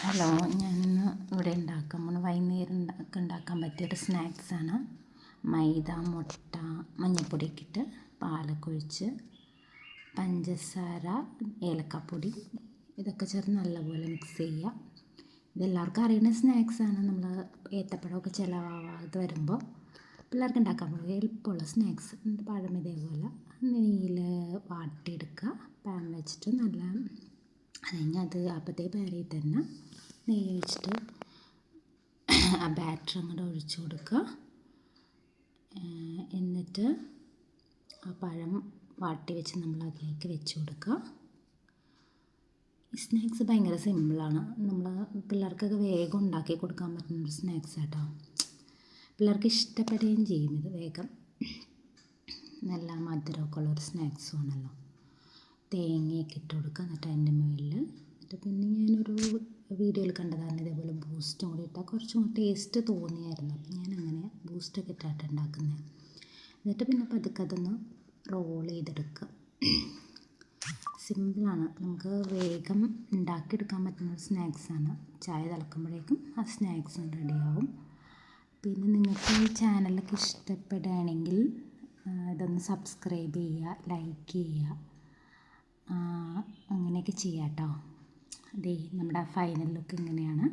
Hello, ഞാനിന്ന് ഇവിടെ വൈകുന്നേരം ഉണ്ടാക്കാൻ പറ്റിയൊരു സ്നാക്സാണ്. മൈദ, മുട്ട, മഞ്ഞൾപ്പൊടിയൊക്കെ ഇട്ട് പാലൊക്കെ ഒഴിച്ച് പഞ്ചസാര, ഏലക്കാപ്പൊടി ഇതൊക്കെ ചേർത്ത് നല്ലപോലെ മിക്സ് ചെയ്യുക. ഇതെല്ലാവർക്കും അറിയുന്ന സ്നാക്സാണ്. നമ്മൾ ഏത്തപ്പഴമൊക്കെ ചിലവാകാതെ വരുമ്പോൾ പിള്ളേർക്ക് ഉണ്ടാക്കാൻ പോകുക എളുപ്പമുള്ള സ്നാക്സ്. എന്നിട്ട് പഴം ഇതേപോലെ നെയ്യിൽ വാട്ടിയെടുക്കുക. പാൻ വെച്ചിട്ട് അത് കഴിഞ്ഞ് അപ്പോഴത്തെ പാനിൽ തന്നെ നെയ്യ് ഒഴിച്ചിട്ട് ആ ബാറ്റർ അങ്ങോട്ട് ഒഴിച്ചു കൊടുക്കുക. എന്നിട്ട് ആ പഴം വാട്ടി വെച്ച് നമ്മൾ അതിലേക്ക് വെച്ച് കൊടുക്കുക. ഈ സ്നാക്സ് ഭയങ്കര സിമ്പിളാണ്. നമ്മൾ പിള്ളേർക്കൊക്കെ വേഗം ഉണ്ടാക്കി കൊടുക്കാൻ പറ്റുന്നൊരു സ്നാക്സ് കേട്ടോ. പിള്ളേർക്ക് ഇഷ്ടപ്പെടുകയും ചെയ്യും. ഇത് വേഗം നല്ല മധുരമൊക്കെ ഉള്ളൊരു സ്നാക്സും ആണല്ലോ. തേങ്ങയൊക്കെ ഇട്ട് കൊടുക്കുക. എന്നിട്ട് അതിൻ്റെ മുകളിൽ പിന്നെ ഞാനൊരു വീഡിയോയിൽ കണ്ടതാണ് ഇതേപോലെ ബൂസ്റ്റും കൂടി ഇട്ടാൽ കുറച്ചും കൂടി ടേസ്റ്റ് തോന്നിയായിരുന്നു. അപ്പം ഞാനങ്ങനെ ബൂസ്റ്റൊക്കെ ഇട്ടിട്ട് ഉണ്ടാക്കുന്നത്. എന്നിട്ട് പിന്നെ പതുക്കെ അതൊന്ന് റോൾ ചെയ്തെടുക്കുക. സിമ്പിളാണ്. നമുക്ക് വേഗം ഉണ്ടാക്കിയെടുക്കാൻ പറ്റുന്ന സ്നാക്സാണ്. ചായ തിളക്കുമ്പോഴേക്കും ആ സ്നാക്സും റെഡിയാവും. പിന്നെ നിങ്ങൾക്ക് ഈ ചാനലൊക്കെ ഇഷ്ടപ്പെടുകയാണെങ്കിൽ ഇതൊന്ന് സബ്സ്ക്രൈബ് ചെയ്യുക, ലൈക്ക് ചെയ്യുക, അങ്ങനെയൊക്കെ ചെയ്യാം കേട്ടോ. നമ്മുടെ ഫൈനൽ ലുക്ക് ഇങ്ങനെയാണ്.